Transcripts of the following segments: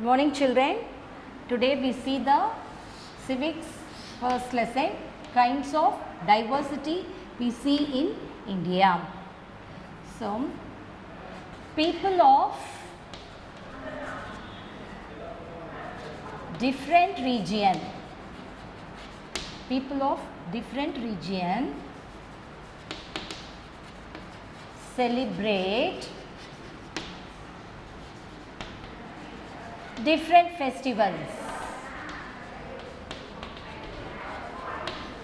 Morning children, today we see the civics first lesson, kinds of diversity we see in India. So, people of different region celebrate different festivals.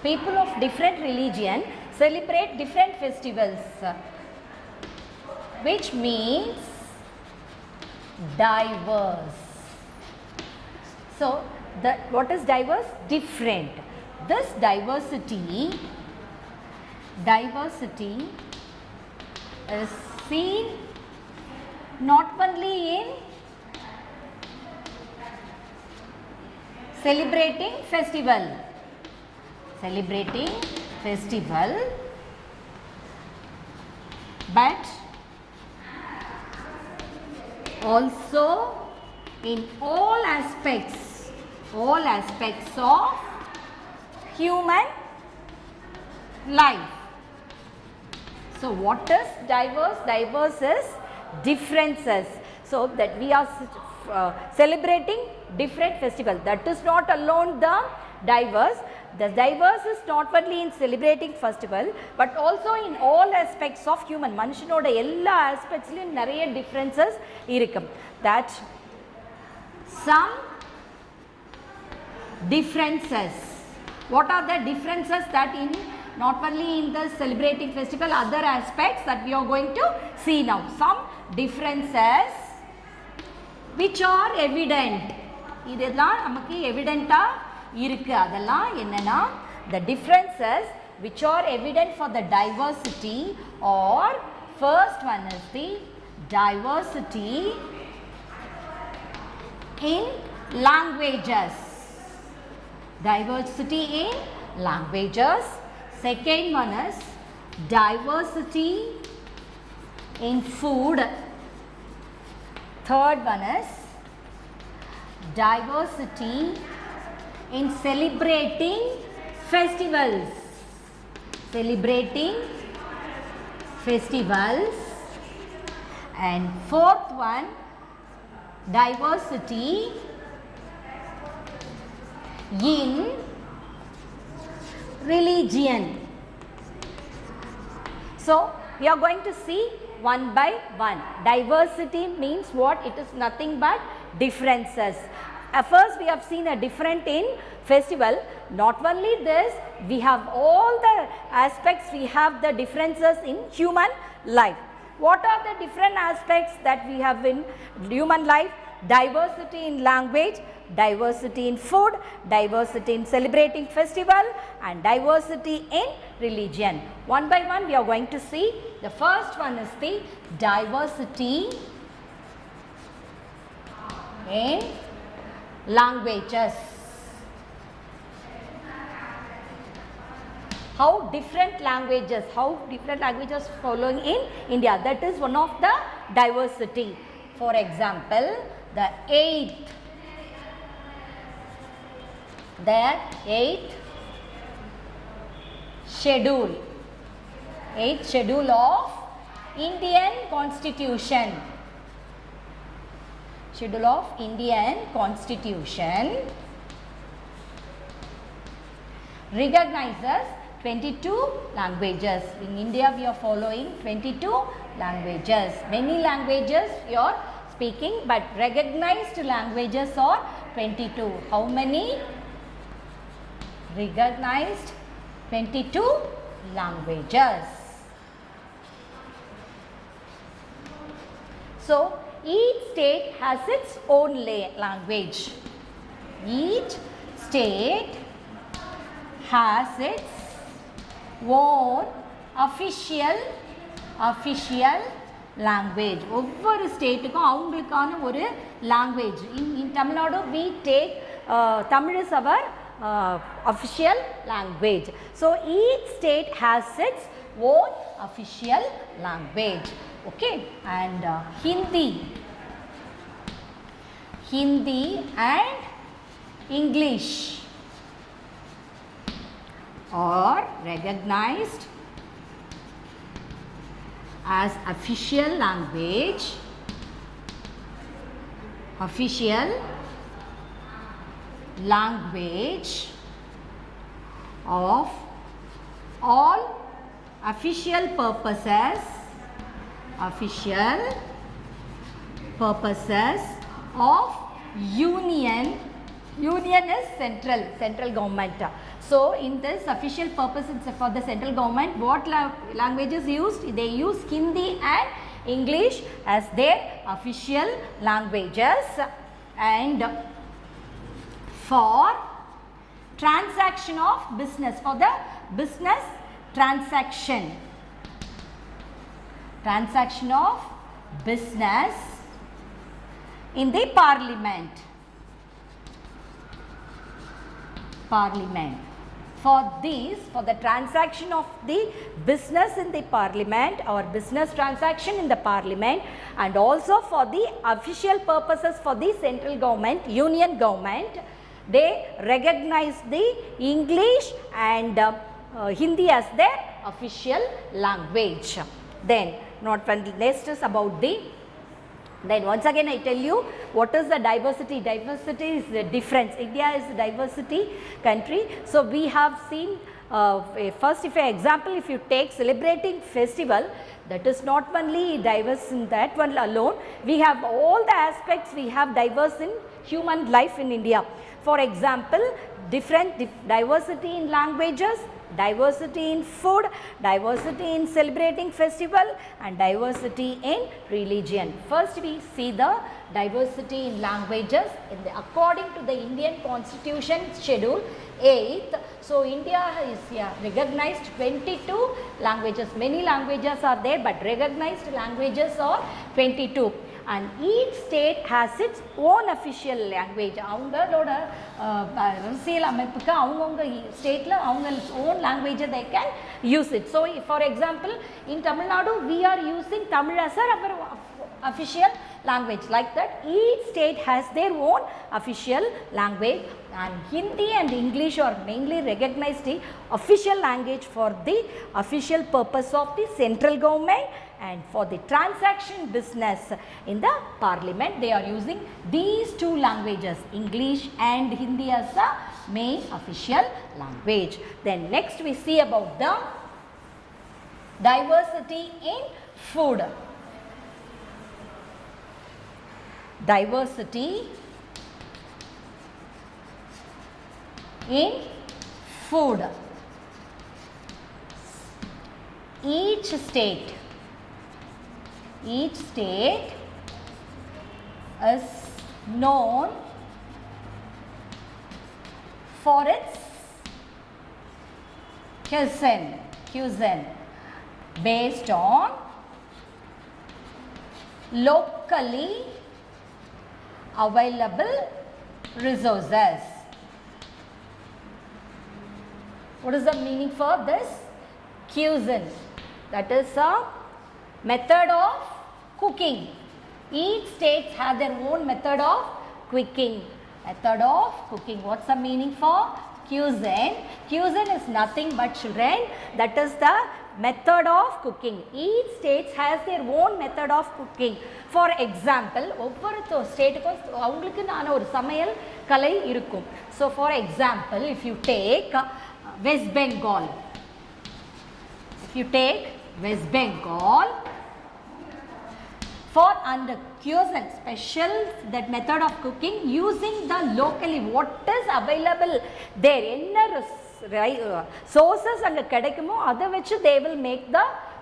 People of different religion celebrate different festivals, which means diverse. So, what is diverse? Different. This diversity is seen not only in celebrating festival, but also in all aspects of human life. So, what is diverse? Diverse is differences. So, that we are celebrating different festivals. That is not alone the diverse. The diverse is not only in celebrating festival, but also in all aspects of human. மனுஷனோட எல்லா aspectsலயும் நிறைய differences இருக்கும். That some differences. What are the differences that in not only in the celebrating festival, other aspects that we are going to see now. Some differences which are evident. இதெல்லாம் நமக்கு எவிடென்ட்டா இருக்கு. அதெல்லாம் என்னன்னா, the differences which are evident for the diversity, or first one is the diversity in languages. Diversity in languages. Second one is diversity in food. Third one is diversity in celebrating festivals. And fourth one, diversity in religion. So, we are going to see one by one. Diversity means what? It is nothing but differences. At first, we have seen a different in festival. Not only this, we have all the aspects, we have the differences in human life. What are the different aspects that we have in human life? Diversity in language, diversity in food, diversity in celebrating festival, and diversity in religion. One by one we are going to see. The first one is the diversity in languages. How different languages following in India. That is one of the diversity. For example, the eighth schedule of Indian Constitution. Recognizes 22 languages. In India, we are following 22 languages. Many languages you are speaking, but recognized languages are 22. How many? Recognized 22 languages. So, each state has its own language. Each state has its own official language. ஒவ்வொரு ஸ்டேட்டுக்கும் அவங்களுக்கான ஒரு language. In Tamil Nadu, we take Tamil is our official language. So, each state has its own official language. Okay, and Hindi. Hindi and English are recognized as official language of all official purposes of union is central government. So in this official purpose for the central government, what languages used? They use Hindi and English as their official languages. And for transaction of business, for the business transaction of business in the parliament. For the transaction of the business in the parliament or business transaction in the parliament, and also for the official purposes for the central government, union government, they recognize the English and Hindi as their official language. Then next is about the, then once again I tell you what is the diversity. Diversity is the difference. India is a diversity country. So we have seen first, if example, if you take celebrating festival, that is not only diverse in that one alone, we have all the aspects we have diverse in human life in India. For example, diversity in languages, diversity in food, diversity in celebrating festival, and diversity in religion. First we see the diversity in languages according to the Indian Constitution Schedule 8th. So India is recognized 22 languages. Many languages are there, but recognized languages are 22. And each state has its own official language. அவங்களோட அரசியல் அமைப்புக்கு அவங்கவுங்க ஸ்டேட்டில் அவங்க own language they can use it. So for example, in Tamil Nadu we are using Tamil as our official language. Like that, each state has their own official language, and Hindi and English are mainly recognized the official language for the official purpose of the central government, and for the transaction business in the parliament they are using these two languages, English and Hindi, as the main official language. Then next we see about the diversity in food. Diversity in food. Each state is known for its cuisine based on locally available resources. What is the meaning for this? Cuisine, that is a method of cooking. Each state has their own method of cooking. What's the meaning for cuisine? Cuisine is nothing but, children, that is the method of cooking. Each state has their own method of cooking. For example, ஒவ்வொரு ஸ்டேட்டுக்கும் அவங்களுக்குன்னு ஒரு சமையல் கலை இருக்கும். So for example, if you take West Bengal, for under cuisine special that method of cooking using the locally what is available there, என்ன sources அங்க கிடைக்குமோ அதை வச்சு they will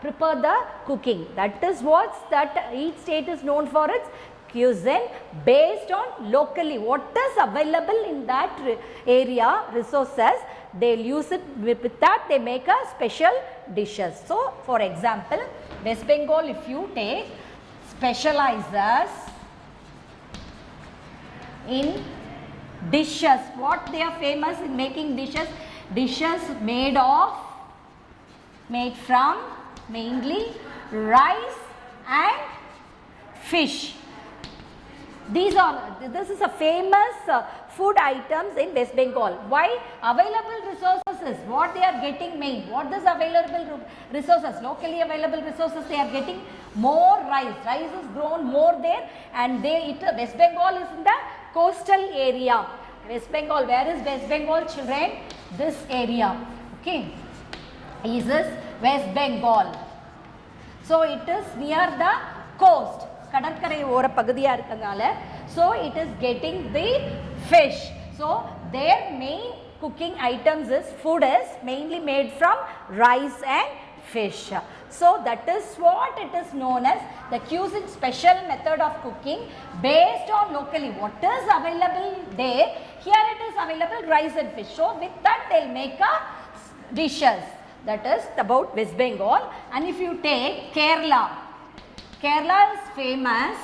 prepare the cooking. That is what that each state is known for its cuisine based on locally what is available in that area, resources, they'll use it, with that they make a special dishes. So for example, West Bengal, if you take, specializes in dishes. What they are famous in making dishes? Dishes made from mainly rice and fish. This is a famous food items in West Bengal. Why? Available resources, what they are getting main, what is available resources, locally available resources, they are getting more rice. Rice is grown more there, and West Bengal is in the coastal area. West Bengal, where is West Bengal, children? This area, okay, is this West Bengal. So it is near the coast. கடற்கரை ஓர பகுதியாக இருக்கிறதுனால so it is getting the fish. So their main cooking items is food is mainly made from rice and fish. So that is what it is known as the cuisine special method of cooking based on locally what is available there. Here it is available rice and fish. So with that they will make a dishes. That is about West Bengal. And if you take Kerala, Kerala is famous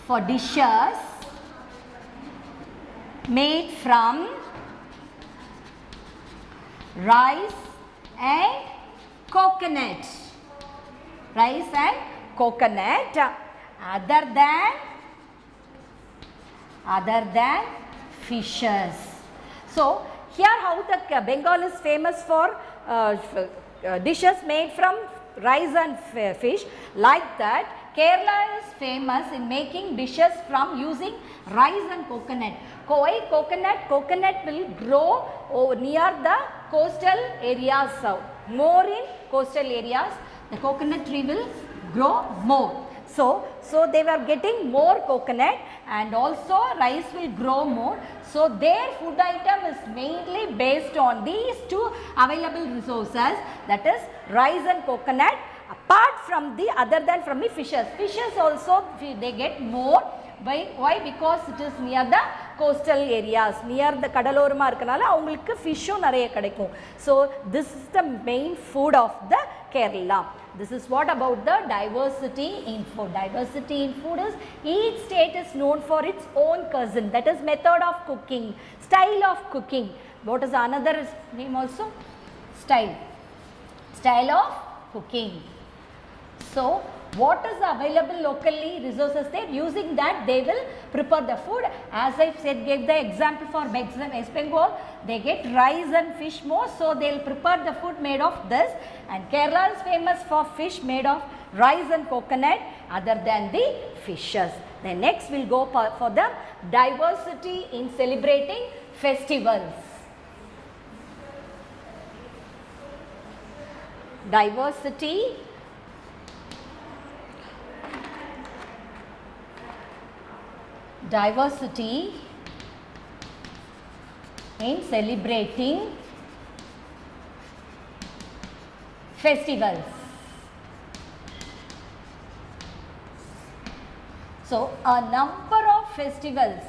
for dishes made from rice and coconut. Rice and coconut. Other than fishes. So here how the Bengal is famous for dishes made from rice and fish. Like that Kerala is famous in making dishes from using rice and coconut. Why coconut? Coconut will grow near the coastal areas. More in coastal areas the coconut tree will grow more. So they were getting more coconut and also rice will grow more. So their food item is mainly based on these two available resources, that is rice and coconut, apart from the other than from the fishes. Fishes also they get more. Why? Because it is near the coastal areas, near the கடலோரமா இருக்கனால அவங்களுக்கு ஃபிஷ்ஷும் நிறைய கிடைக்கும். So this is the main food of the Kerala. This is what about the diversity in food. Diversity in food is each state is known for its own cuisine, that is method of cooking, style of cooking. What is another name also? Style of cooking. So what is available locally resources there, using that they will prepare the food. As I said, gave the example for West Bengal, they get rice and fish more, so they will prepare the food made of this. And Kerala is famous for fish made of rice and coconut other than the fishes. Then next we will go for the diversity in celebrating festivals. Diversity in celebrating festivals. So a number of festivals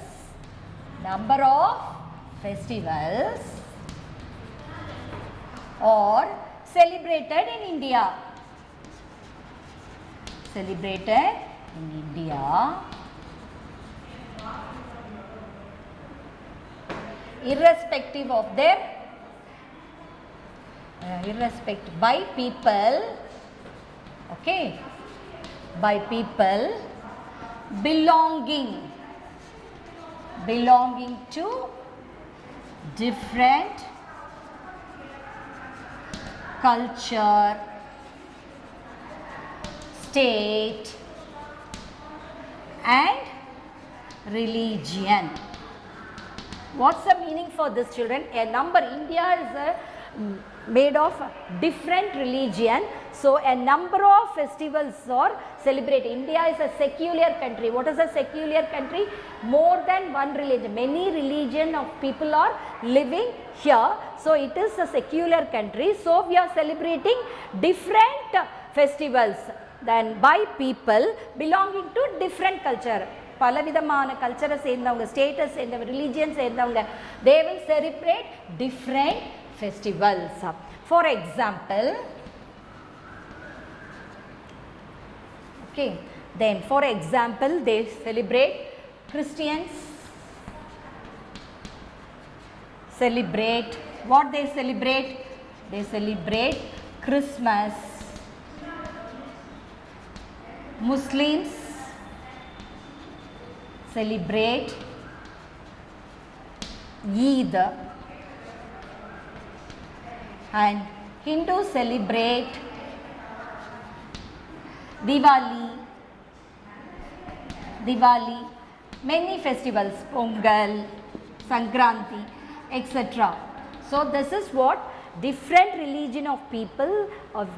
are celebrated in India. Irrespective of their by people, okay, by people belonging to different culture, state and religion. What's the meaning for this, children? A number, India is made of different religion, so a number of festivals are celebrated. India is a secular country. What is a secular country? More than one religion, many religion of people are living here, so it is a secular country. So we are celebrating different festivals then by people belonging to different culture. பலவிதமான கல்ச்சரை சேர்ந்தவங்க, status சேர்ந்தவங்க, religion சேர்ந்தவங்க, they will celebrate different festivals. For example, okay, then for example they celebrate, Christians celebrate, what they celebrate? They celebrate Christmas. Muslims celebrate Eid, and Hindus celebrate Diwali, many festivals, Pongal, Sankranti, etc. So this is what different religion of people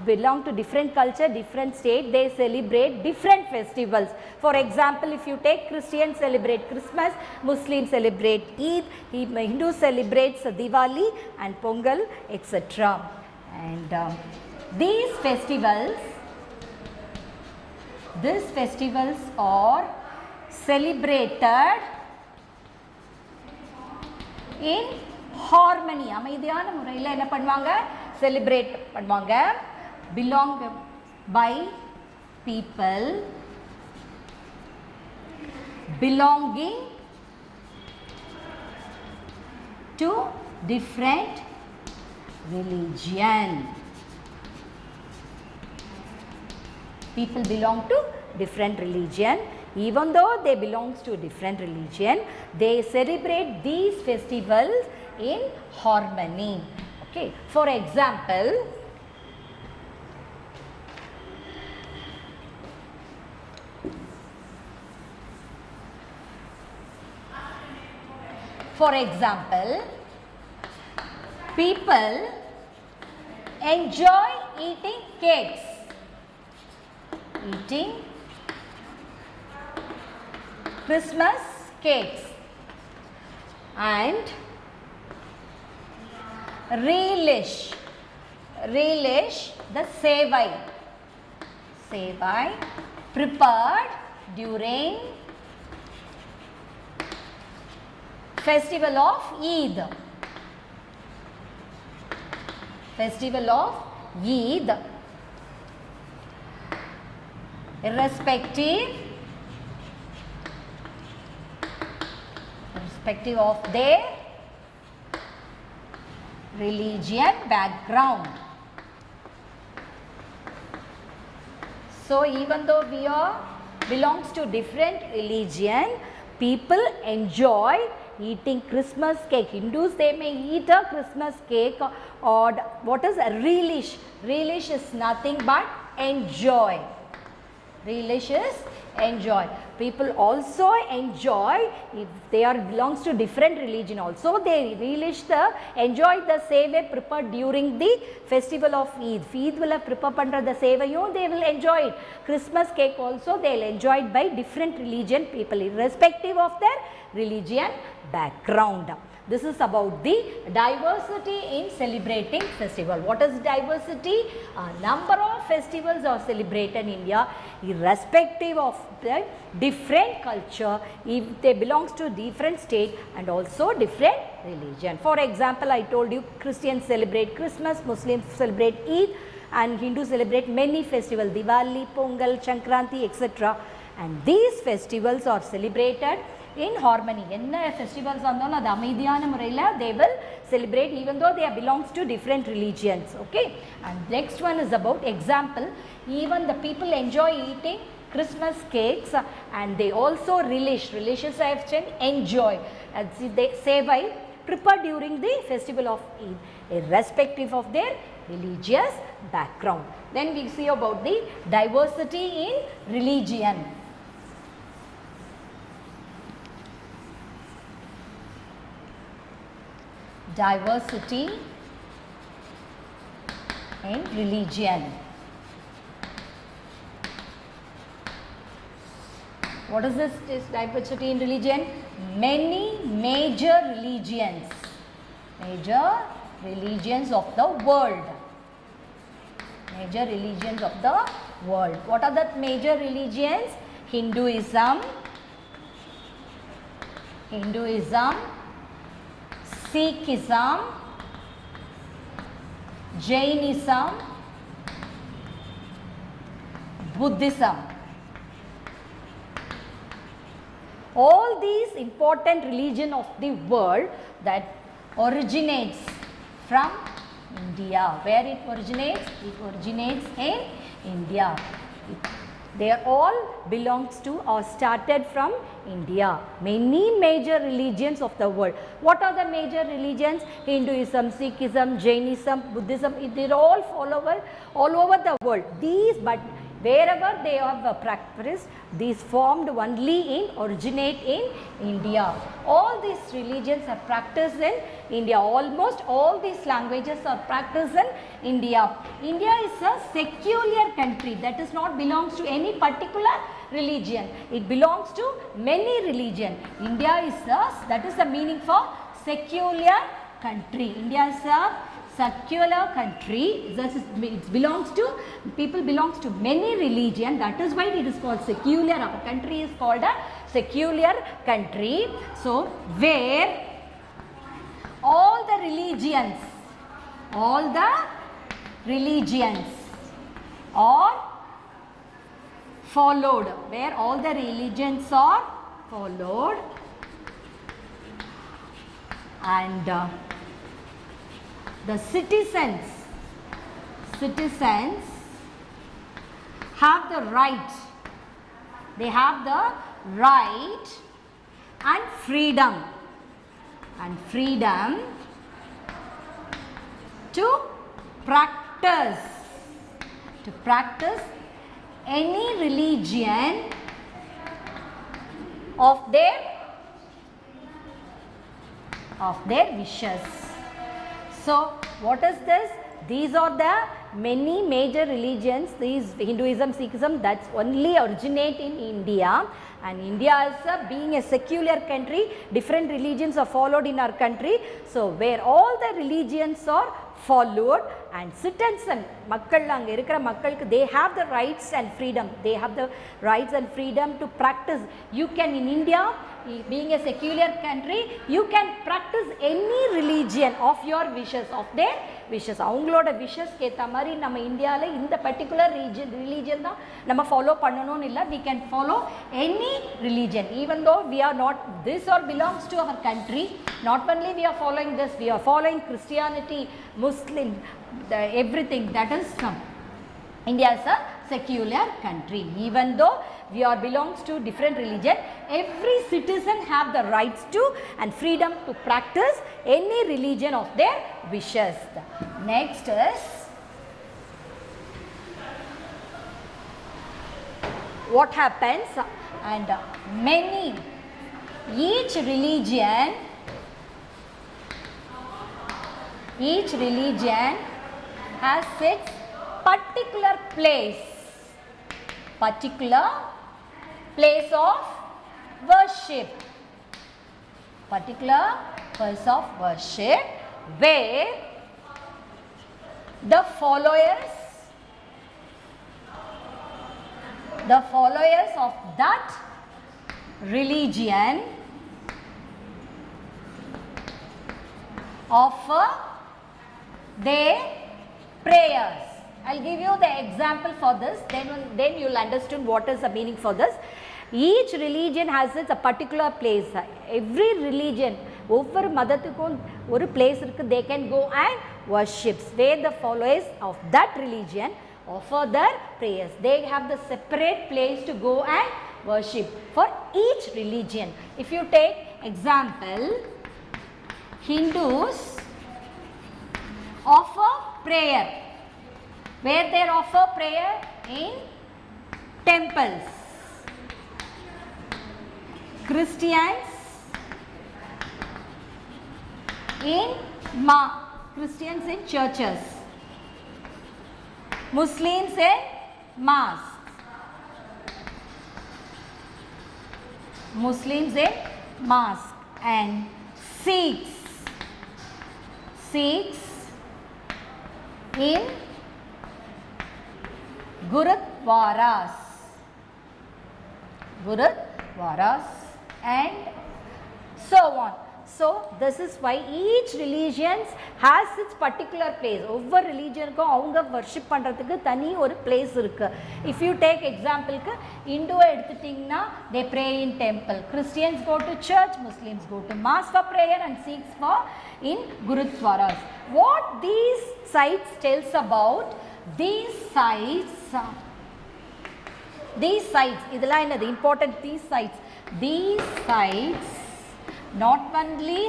belong to different culture, different state, they celebrate different festivals. For example, if you take Christians celebrate Christmas, Muslims celebrate Eid, Hindus celebrates Diwali and Pongal, etc. And these festivals are celebrated in harmony. அமைதியான முறையில் என்ன பண்ணுவாங்க, celebrate பண்ணுவாங்க. Belong by people belonging to different religion. People belong to different religion. Even though they belongs to different religion, they celebrate these festivals in harmony. Okay. For example, people enjoy eating cakes. Eating Christmas cakes and relish the sevai prepared during festival of Eid. Irrespective of their religion background. So even though we belongs to different religion, people enjoy eating Christmas cake. Hindus, they may eat a Christmas cake, or what is a relish? Relish is nothing but enjoy. Relish is enjoy. People also enjoy, if they belongs to different religion also, they enjoy the sevai prepared during the festival of Eid. Eid will prepare pandra the sevayum, they will enjoy it. Christmas cake also they will enjoy it by different religion people, irrespective of their religion background. This is about the diversity in celebrating festival. What is diversity? A number of festivals are celebrated in India irrespective of the different culture, if they belongs to different state and also different religion. For example, I told you Christians celebrate Christmas, Muslims celebrate Eid, and Hindus celebrate many festivals, Diwali, Pongal, Sankranti, etc. And these festivals are celebrated in harmony. என்ன festivals வந்தாலும் அது அமைதியான முறையில் they will celebrate even though they belongs to different religions. Okay. And next one is about example. Even the people enjoy eating Christmas cakes and they also relish I have said enjoy. They sevai prepared during the festival of Eid, irrespective of their religious background. Then we see about the diversity in religion. Diversity in religion. What is this diversity in religion? Many major religions of the world. Major religions of the world. What are the major religions? Hinduism, Sikhism, Jainism, Buddhism. All these important religion of the world that originates from India. Where it originates? It originates in India. They are all belongs to or started from India. Many major religions of the world. What are the major religions? Hinduism, Sikhism, Jainism, Buddhism. They are all all over the world. These, but wherever they have practiced, these formed only originate in India. All these religions are practiced in India. Almost all these languages are practiced in India. India is a secular country, that is not belongs to any particular religion. It belongs to many religion. India is that is the meaning for secular country. India is a secular country. It belongs to, people belongs to many religion. That is why it is called secular. Our country is called a secular country. So where all the religions are followed, where all the religions are followed, and the citizens have the right, they have the right and freedom to practice any religion of their wishes. So what is this? These are the many major religions. These Hinduism, Sikhism, that's only originate in India. And India is being a secular country, different religions are followed in our country. So where all the religions are followed and citizens, they have the rights and freedom. They have the rights and freedom to practice. You can in India, being a secular country, you can practice any religion of your wishes, of their wishes. அவங்களோட விஷஸ்க்கு ஏற்ற மாதிரி நம்ம இந்தியாவில் இந்த particular religion தான் நம்ம follow பண்ணணும்னு இல்லை. We can follow any religion even though we are not, this or belongs to our country. Not only we are following this, we are following Christianity, Muslim, everything. That is India is a secular country. Even though we are belongs to different religion, every citizen have the rights to and freedom to practice any religion of their wishes. Next is what happens, and many, each religion has its particular place of worship, where the followers of that religion offer their prayers. I'll give you the example for this, then you'll understand what is the meaning for this. Each religion has its a particular place. Every religion, ஒவ்வொரு மதத்துக்கும் ஒரு place இருக்கு, they can go and worship, where the followers of that religion offer their prayers. They have the separate place to go and worship for each religion. If you take example, Hindus offer prayer. Where they offer prayer? In temples. Christians in Christians in churches. Muslims in mosques. And Sikhs in Gurudwaras and so on. So this is why each religion has its particular place. ஒவ்வொரு ரிலீஜனுக்கும் அவங்க worship பண்ணுறதுக்கு தனி ஒரு place இருக்குது. If you take example-க்கு இந்துவை எடுத்துட்டிங்கன்னா they pray in temple. Christians go to church, Muslims go to mosque for prayer and Sikhs for in Gurudwaras. What these sites tells about, these sites these sites, இதெல்லாம் என்னது important, these sites not only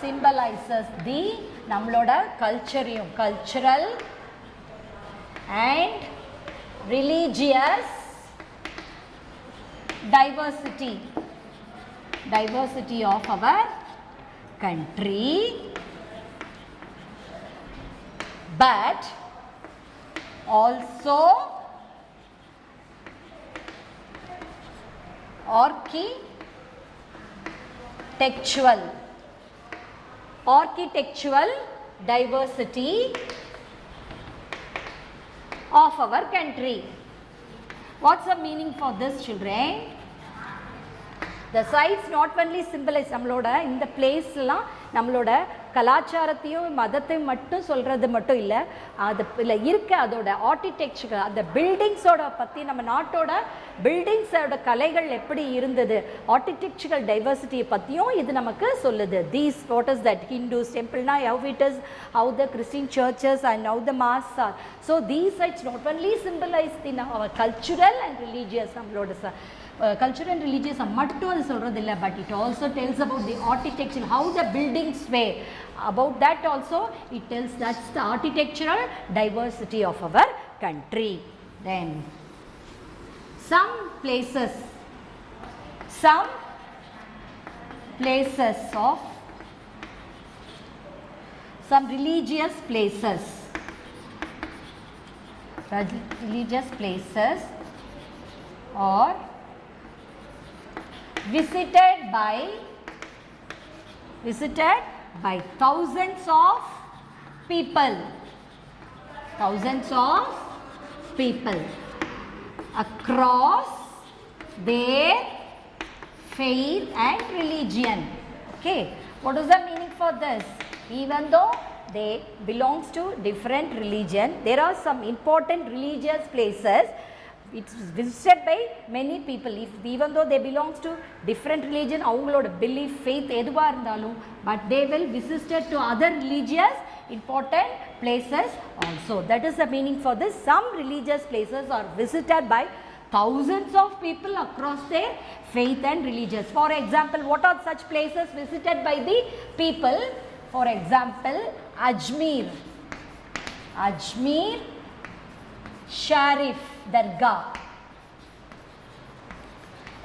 symbolizes the நம்மளோட cultural and religious diversity of our country, but also architectural diversity of our country. What's the meaning for this, children? The sites not only symbolize நம்மளோட இந்த பிளேஸ்லாம் நம்மளோட கலாச்சாரத்தையும் மதத்தையும் மட்டும் சொல்கிறது மட்டும் இல்லை, அது இல்லை இருக்க அதோட ஆர்கிடெக்சர், அந்த பில்டிங்ஸோட பற்றி, நம்ம நாட்டோட பில்டிங்ஸோட கலைகள் எப்படி இருந்தது, ஆர்கிடெக்சரல் டைவர்சிட்டியை பற்றியும் இது நமக்கு சொல்லுது. These what is that Hindus டெம்பிள்னா how it is, how the Christian churches and how the mosques are. So these sites not only symbolise the our cultural and religious, நம்மளோட cultural and religious மட்டும் அது சொல்கிறது இல்லை, but it also tells about the architecture, how the buildings were. About that also it tells that's the architectural diversity of our country. Then some places of some religious places or visited by thousands of people across their faith and religion. Okay, what is the meaning for this? Even though they belongs to different religion, there are some important religious places. It's visited by many people, even though they belongs to different religion, avangaloda belief, faith eduva irundhalum, but they will visited to other religious important places also. That is the meaning for this. Some religious places are visited by thousands of people across their faith and religious. For example, what are such places visited by the people? For example, Ajmer Sharif Dargah.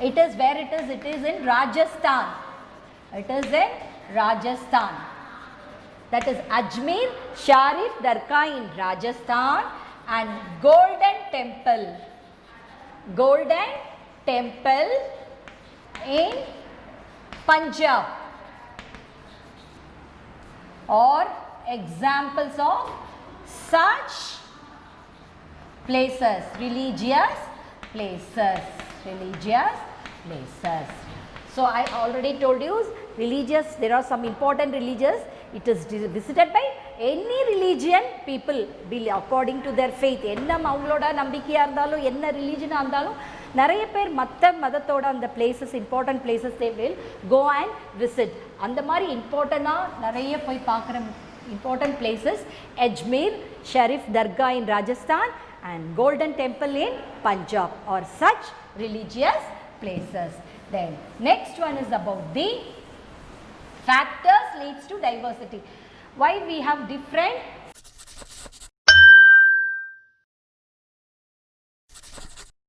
It is where it is? It is in Rajasthan. That is Ajmer Sharif Dargah in Rajasthan, and Golden Temple in Punjab. Or examples of such places, religious places. So I already told you, religious, there are some important religious, it is visited by any religion people according to their faith. என்ன அவங்களோட நம்பிக்கையா இருந்தாலும், என்ன ரிலீஜனா இருந்தாலும், நிறைய பேர் மற்ற மதத்தோட அந்த places, important places they will go and visit. அந்த மாதிரி இம்பார்ட்டண்டாக நிறைய போய் பார்க்குற important places, Ajmer Sharif Dargah in Rajasthan and Golden Temple in Punjab, or such religious places. Then next one is about the factors leads to diversity. Why we have different